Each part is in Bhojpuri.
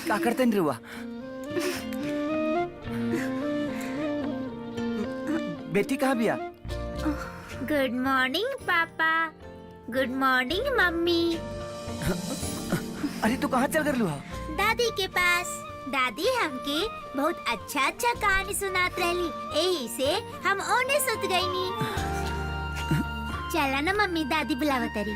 का करते नहीं रुआ बेटी कहाँ बिया? गुड मॉर्निंग पापा, गुड मॉर्निंग मम्मी। अरे तू कहाँ चल कर लुहा? दादी के पास। दादी हमके बहुत अच्छा अच्छा कहानी सुनात रहली, यही से हम ओने सुत गईनी। चला ना मम्मी, दादी बुलावतरी।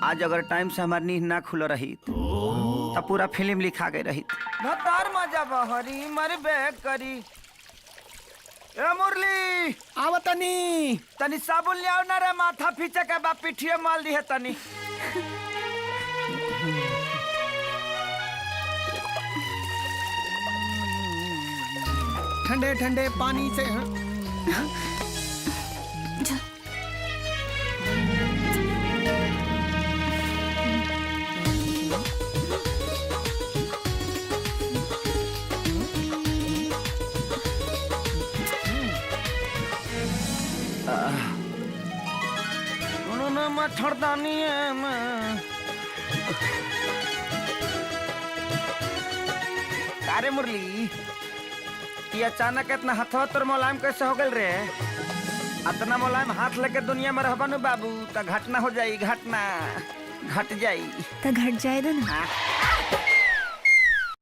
आज अगर टाइम से हमारी नींद ना खुल रही तो पूरा फिल्म लिखा गई रही। भतार मजा बहरी मर बैग करी। ए मुरली आवतनी तनी साबुन ले आओ ना रे, माथा पीछे के बा पिठिए माल दी है तनी। ठंडे ठंडे पानी से उन्होंने मच्छरदानी है मैं। अरे मुरली ये अचानक इतना हथवा तोर मुलायम कैसे हो गल रे? इतना मुलायम हाथ लेके दुनिया में रहबा न बाबू तो घटना हो जाई, घटना घट जाई। तो घट जाए ना।